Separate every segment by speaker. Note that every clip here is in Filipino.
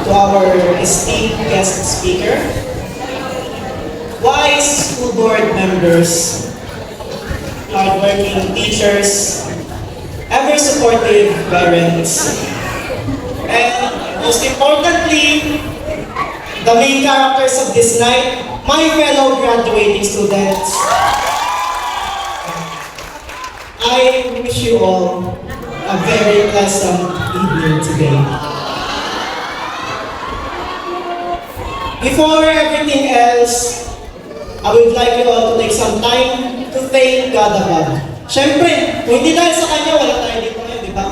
Speaker 1: to our esteemed guest speaker, wise school board members, hardworking teachers, ever supportive parents, and most importantly, the main characters of this night, my fellow graduating students. I wish you all a very pleasant evening today. Before everything else, I would like you all to take some time to thank God above. Siyempre, kung hindi dahil sa Kanya, wala tayo dito ngayon, di ba?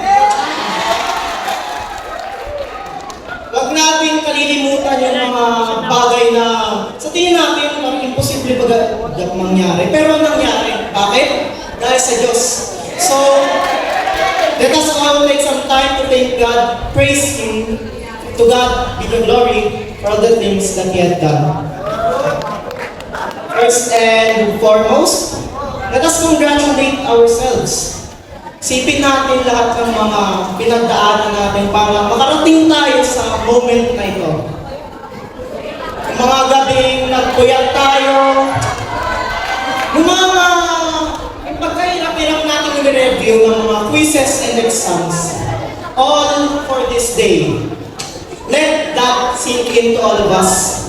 Speaker 1: Huwag natin kalilimutan yung mga bagay na sa tingin natin parang imposible mangyari. Pero nangyari. Bakit? Dahil sa Diyos. So, let us all take some time to thank God, praise Him. To God be the glory for all the things that He had done. First and foremost, let us congratulate ourselves. Sipin natin lahat ng mga pinagdaanan natin para makarating tayo sa moment na ito. Yung mga gabing nagpuyat tayo, yung mga pagkahirap-hirap natin i-review ng mga quizzes and exams, all for this day. Let that sink into all of us.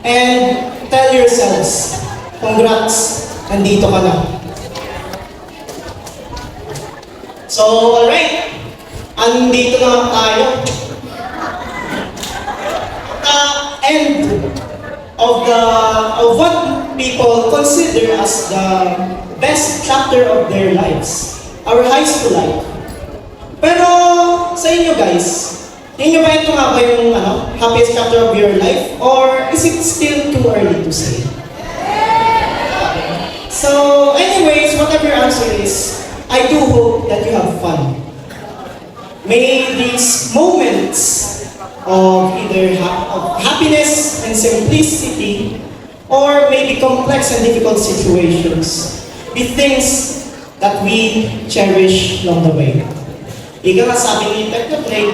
Speaker 1: And tell yourselves, congrats, nandito ka na. So, alright, andito na tayo. The end of what people consider as the best chapter of their lives, our high school life. Pero sa inyo guys, tingin nyo ba ito nga ba yung happiest chapter of your life? Or is it still too early to say? So anyways, whatever your answer is, I do hope that you have fun. May these moments of either of happiness and simplicity, or maybe complex and difficult situations, be things that we cherish along the way. Ika nga sabi ni Technoplay,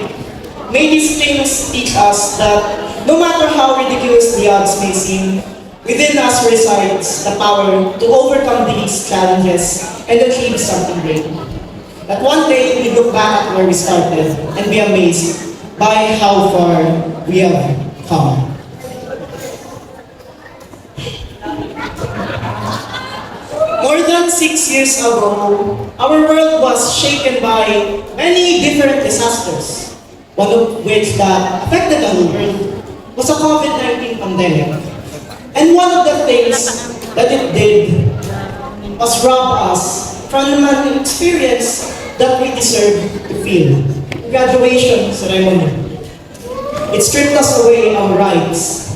Speaker 1: may these things teach us that no matter how ridiculous the odds may seem, within us resides the power to overcome these challenges and achieve something great. That one day we look back at where we started and be amazed by how far we have come. More than 6 years ago, our world was shaken by many different disasters, one of which that affected the whole world was a COVID-19 pandemic. And one of the things that it did was rob us from an experience that we deserve to feel. Graduation ceremony. It stripped us away our rights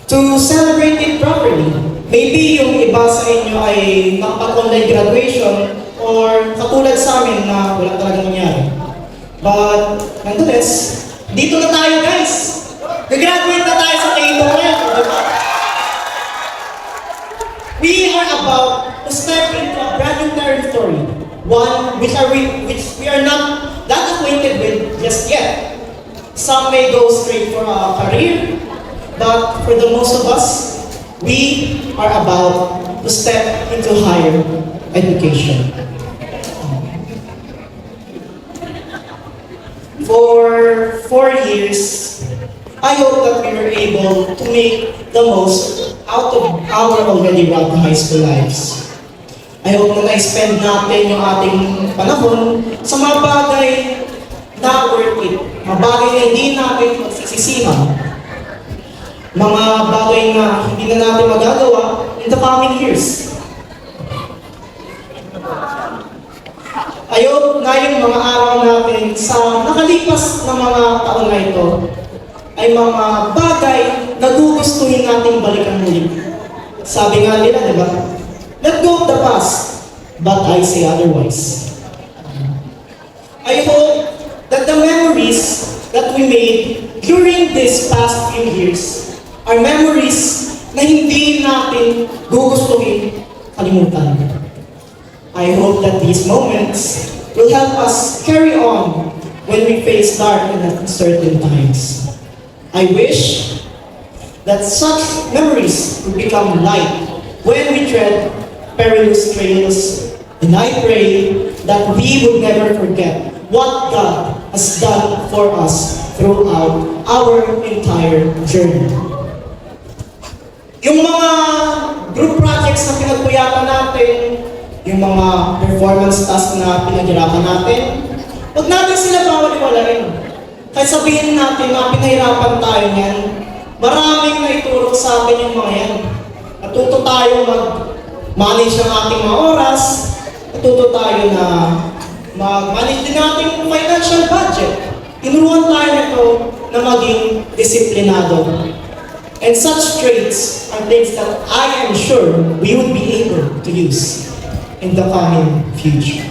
Speaker 1: to celebrate it properly. Maybe yung iba sa inyo ay nakapag-online graduation or katulad sa amin na wala talaga nangyari. But nonetheless, dito na tayo guys. Nag-graduate na tayo sa K-12 ngayon. We are about to step into a brand new territory, one which we are not that acquainted with just yet. Some may go straight for a career, but for the most of us, we are about to step into higher education. For 4 years, I hope that we were able to make the most out of our already rough high school lives. I hope na na-spend natin yung ating panahon sa mga bagay na worth it. Mga bagay na hindi natin magsisisihan. Mga bagay na hindi na natin magagawa in the coming years. I hope na yung mga araw natin sa nakalipas na mga taon na ito ay mga bagay na gugustuhin nating balikan muli. Sabi nga nila, di ba? Let go of the past, but I say otherwise. I hope that the memories that we made during these past few years are memories na hindi natin gugustuhin kalimutan. I hope that these moments will help us carry on when we face dark and uncertain times. I wish that such memories would become light when we tread perilous trails. And I pray that we would never forget what God has done for us throughout our entire journey. Yung mga group projects na pinagpuyatan natin, yung mga performance tasks na pinaghirapan natin, huwag natin sila bawal-walain. Kahit sabihin natin na pinahirapan tayo niyan, maraming naituro sa atin yung mga yan. Natuto tayo mag-manage ng ating mga oras, natuto tayo na mag-manage din natin yung financial budget. Tinuruan tayo nito na maging disiplinado. And such traits are things that I am sure we would be able to use in the coming future.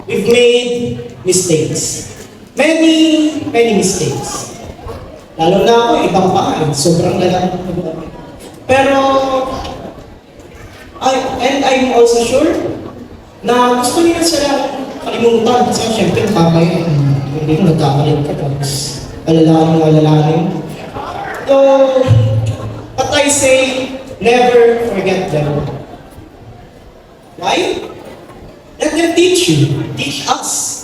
Speaker 1: We've made mistakes. Many mistakes. Lalo na ako, ibang pangalan. Sobrang lala. Pero, I'm also sure na gusto niya silang kalimutan. Kasi syempre, papay, hindi mo nagkakalit ka. Tapos, alalahanin. So, but I say, never forget them. Why? Let them teach you, teach us.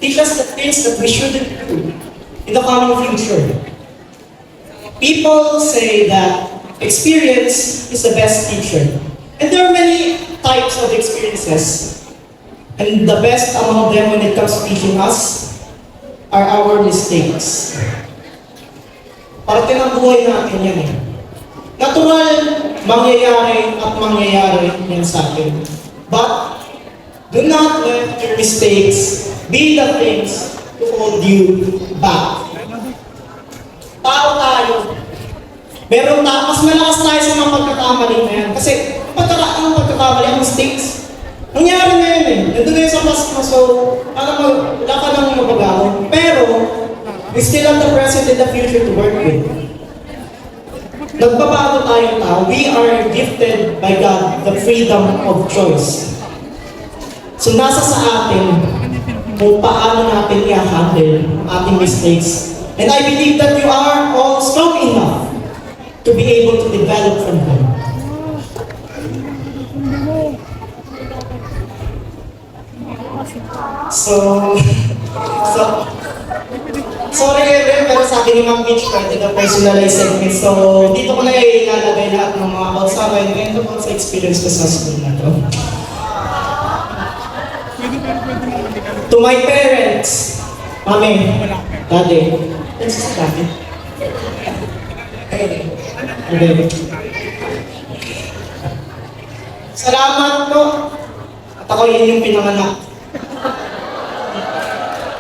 Speaker 1: Teach us the things that we shouldn't do in the coming future. People say that experience is the best teacher. And there are many types of experiences. And the best among them when it comes to teaching us are our mistakes. Parte ng buhay natin yan eh. Natural, mangyayari yan sa atin. But, do not let your mistakes be the things to hold you back. Tao tayo. Mas malakas tayo sa mga pagkakamali na yan. Kasi, ang pagkakamali, ang mistakes, nangyari na yan eh. Nandun na yun sa past mo, so, wala ka nang mababago. Pero, we still have the present and the future to work with. Nagbabago tayong tao. We are gifted by God the freedom of choice. So, nasa sa atin kung paano natin i-handle ang ating mistakes. And I believe that you are all strong enough to be able to develop from them. Sorry Evan, pero sabi ni Ma'am Mitch, pwede ka personalized segment. So, dito ko na ilalagay lahat ng mga kausapan and tungkol sa experience ko sa school na to. To my parents, Mami, Daddy, this is Daddy. Okay. Salamat po. At ako yun yung pinanganak.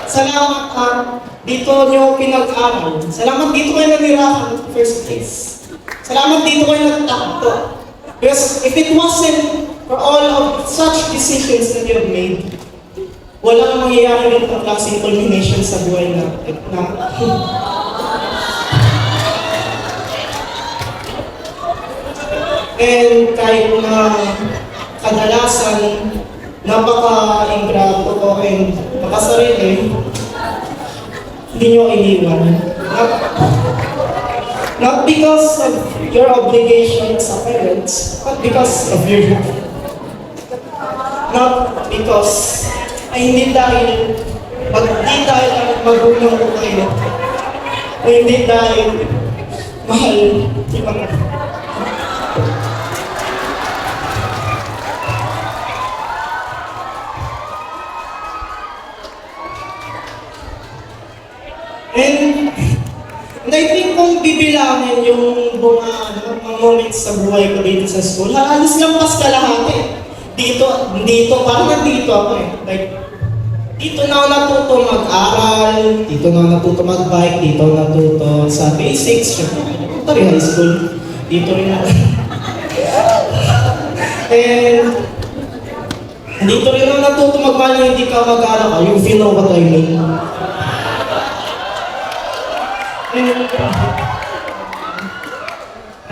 Speaker 1: Salamat dito nyo pinag-aral. Salamat dito kayo nanirahan first place. Salamat dito kayo nagtakto. Because if it wasn't for all of such decisions that you have made, walang mangyayari ng klaseng culmination sa buhay na. And kahit na kadalasan, napaka-ingrato ko and makasarili, hindi nyo iniwan. Not because of your obligation sa parents, but because of your love. Not because, hindi dahil magulang ko kayo, o hindi dahil mahal ibang And I think kung bibilangin yung mga moments sa buhay ko dito sa school, halos lampas kalahati. Parang nandito ako eh. Like, dito na ako natuto mag-aral, dito na ako natuto mag-bike, dito ako natuto sa basics. Ito rin high school, dito rin ako. And dito rin ako natuto mag-bike, hindi ka mag-aral ka, you feel know what I mean.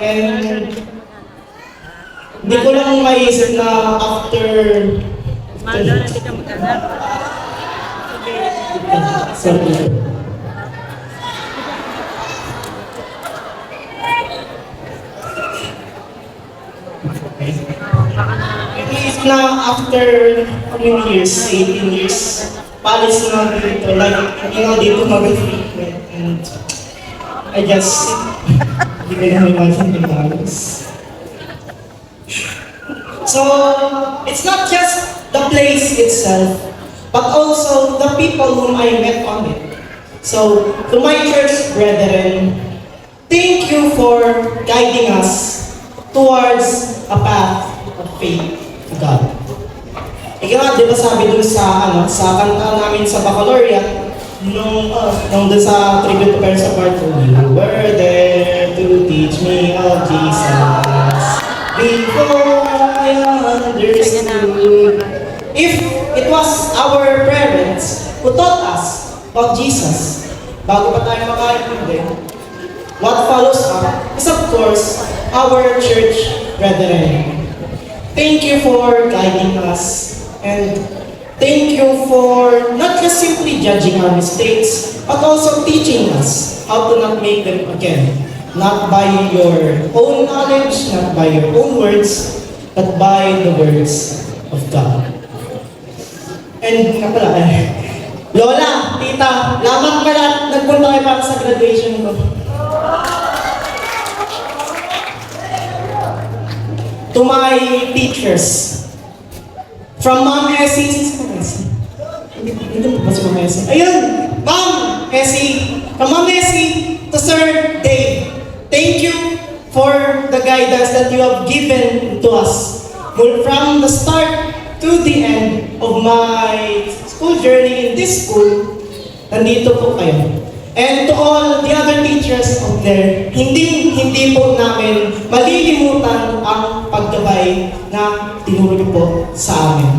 Speaker 1: And hindi ko lang maisip na after sorry. after how many years? 18 years. Palis na dito, like, hindi na dito mag-frequent. And I guess, hindi ko na may mansion in Paris. So, it's not just the place itself, but also the people whom I met on it. So, to my church brethren, thank you for guiding us towards a path of faith to God. Ikaw, di ba sabi dun sa kanta namin sa baccalaureate, nung dun sa tribute to Persa part 2, you were there to teach me of Jesus before I understood. If it was our parents who taught us about Jesus, bago pa tayo makaintindi, what follows up is of course our church brethren. Thank you for guiding us. And thank you for not just simply judging our mistakes, but also teaching us how to not make them again. Not by your own knowledge, not by your own words, but by the words of God. And nga pala, Lola, Tita, lamat pala, nagpunta kayo para sa graduation ko. To my teachers, from Ma'am Essie, hindi mo ba si Ma'am Essie? Ayun! Ma'am Essie! From Ma'am Essie to Sir Dave, thank you for the guidance that you have given to us. From the start to the end of my school journey in this school, nandito po kayo. And to all the other teachers out there, hindi po namin malilimutan ang paggabay na tinuro niyo po sa amin.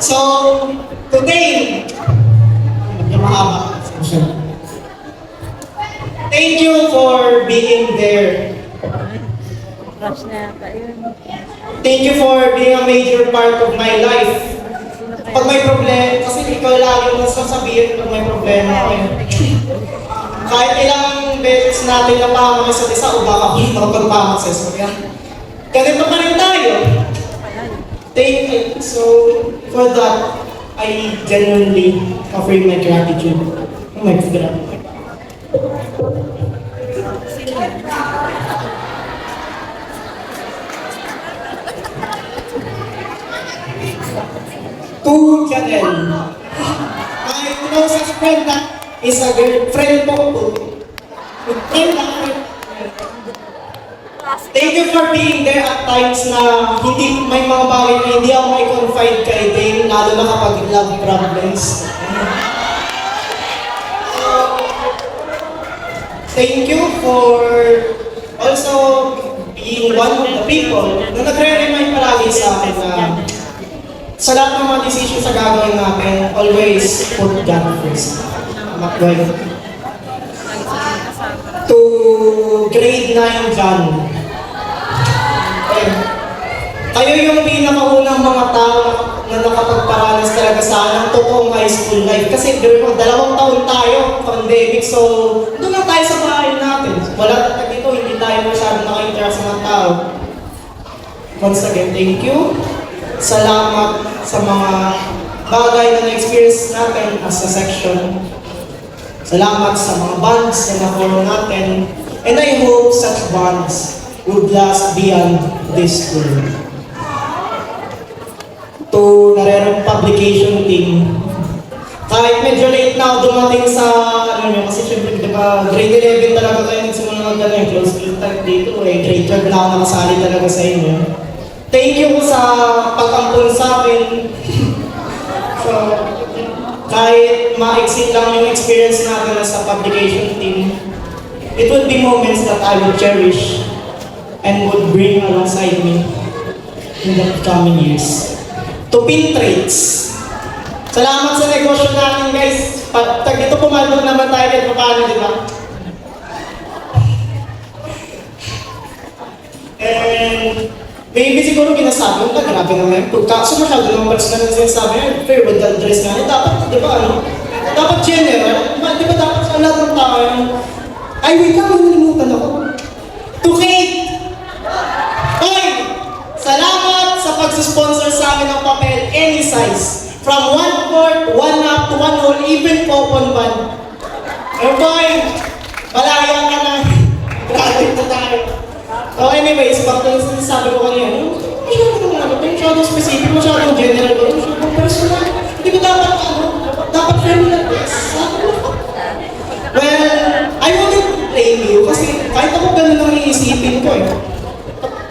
Speaker 1: So, today, thank you for being there. Thank you for being a major part of my life. Pag may problema, kasi ikaw lagi mo sasabihin pag may problema ako. Kahit ilang beses natin napahamak sa isa, o baka makapagpahamak sa isa. Ganito pa rin tayo. Thank you. So, for that, I genuinely offer you my gratitude. Oh my God. To Janelle, my closest friend that is a girlfriend po po. Thank you for being there at times na hindi may mga bagay na hindi ako may confide kay Dane, lalo na kapag love problems. Thank you for also being one of the people na nagre-remind palagi sa akin na sa lahat ng mga decisions sa gagawin natin, always put God first. To grade 9 John. Kayo yung pinakaunang mga tao na nakapagparanas talaga sa ng totoong high school life. Kasi 2 taon tayo, pandemic, so doon lang tayo sa bahay natin. Wala tatag ito, hindi tayo masyadong naka-interact sa mga tao. Once again, thank you. Salamat sa mga bagay na na-experience natin as a section. Salamat sa mga bonds na na-form natin. And I hope such bonds would last beyond this school. To Narerong Publication Team, kahit medyo late na ako dumating sa, kasi syempre, diba, grade 11 talaga kayo nagsimula ng gano'n, close to type dito, grade 12 na ako nakasali talaga sa inyo. Thank you po sa pag-ampun sa akin. So, kahit ma-exit lang yung experience natin sa publication team, it would be moments that I would cherish and would bring alongside me in the coming years. To pin traits. Salamat sa negosyo natin, guys. Dito pumalbog naman tayo kahit paano, di ba? And maybe siguro ginasabi ko, grabe naman. Kaso masyado naman personal na sinasabi niya, fair with the dress na. Dapat, di ba, ano? Dapat general. Di ba dapat sa lahat ng tao. Ay, wait lang, nalimutan ako. To Kate! Oy! Salamat sa pagsusponsor sa amin ng papel, any size. From 1/4, 1/2 to 1 whole, even coupon ban. Oh boy! Malaya ka na. Grabe na tayo. So anyways, back to yung sinasabi ko kanina, masyadong specific, masyadong general, masyadong personal. Hindi ko dapat, dapat friendly lang. Well, I wouldn't blame you kasi kahit ako ganun ang iisipin ko eh.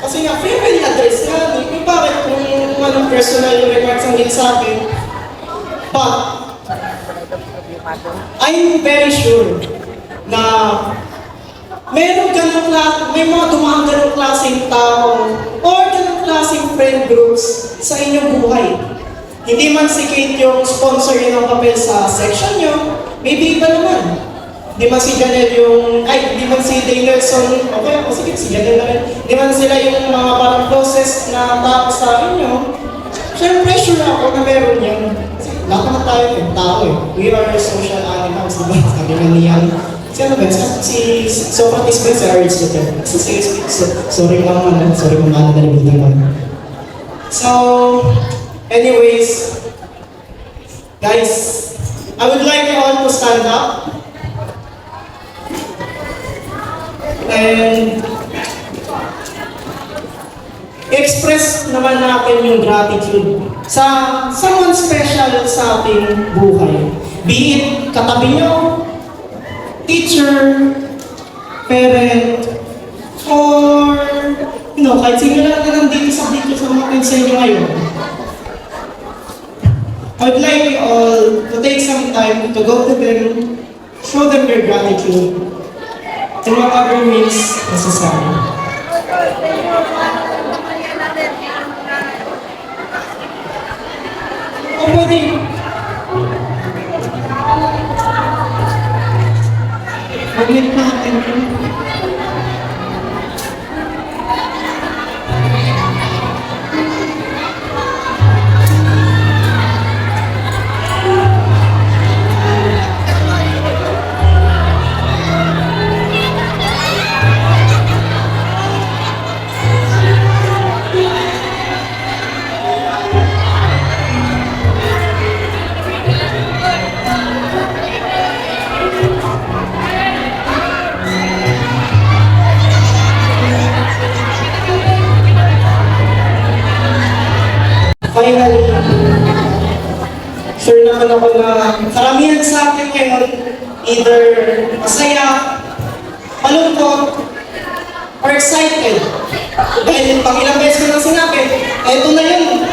Speaker 1: Kasi nga, friendly address nga, bakit kung anong personal yung remarks ang ginsabi. But, I'm very sure na may mga dumaan ganong klaseng tao or ganong klaseng friend groups sa inyong buhay. Hindi man si Kate yung sponsor yun ng papel sa section nyo, maybe iba naman. Hindi man si Janelle hindi man si Day Nelson, okay ako, sige, si Janelle na rin. Hindi man sila yung mga parang closest na tao sa inyo. Siyempre, sure ako na meron yan. Kasi lahat naman tayo yung tao eh. We are social animals, diba? Sabi nga niyan. Si ano ba? Si Socrates ba? Si Aristotle. Sorry mama, nalimutan mo. So, anyways, guys, I would like you all to stand up. And express naman natin yung gratitude sa someone special sa ating buhay. Be it katabi nyo, teacher, parent, or kahit sino lang na nandito sa mga pinsan nyo ngayon. I'd like you all to take some time to go to them, show them your gratitude, in whatever means necessary. O pwede. Pag-lift natin. Finally, sure naman ako na karamihan sa akin ngayon, either masaya, malungkot, or excited. Dahil pang ilang beses ko nang sinabi, eto na yun.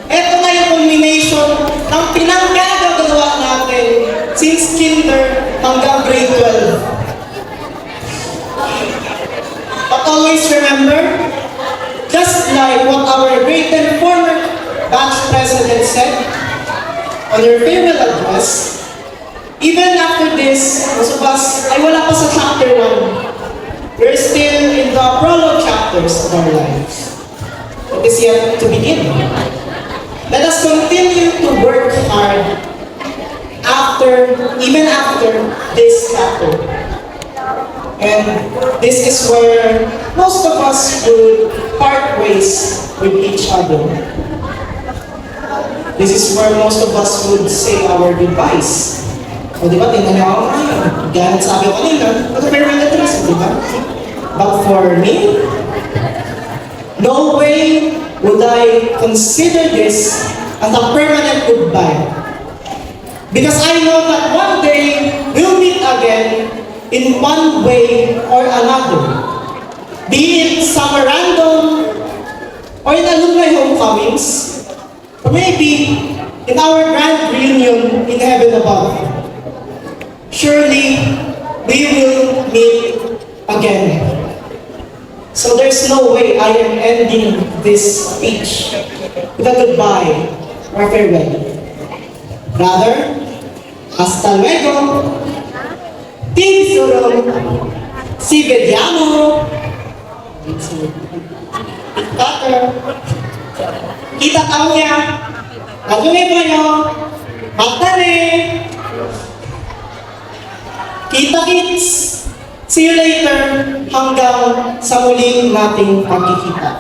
Speaker 1: Eto na yung culmination ng pinanggagawa natin since kinder hanggang grade 12. But always remember, just like what our great and former batch president said on your farewell address, even after this, most of us ay wala pa sa chapter 1. We're still in the prologue chapters of our lives. It is yet to begin. Let us continue to work hard even after this chapter. And this is where most of us would part ways with each other. This is where most of us would say our goodbyes. O diba, tingnan niyo ako ngayon. Ganit sabi ko kanina, mag-farewell address, diba? But for me, no way would I consider this as a permanent goodbye. Because I know that one day, we'll meet again in one way or another. Be it summer random, or in alumni homecomings, or maybe in our grand reunion in heaven above. Surely, we will meet again. So there's no way I am ending this speech with a goodbye or farewell. Rather, hasta luego, Tinsurong, si Vediamo, Tucker, kita tahu ya, nagunin mo nyo, magtali. Kita kits! See you later hanggang sa muling nating pagkikita.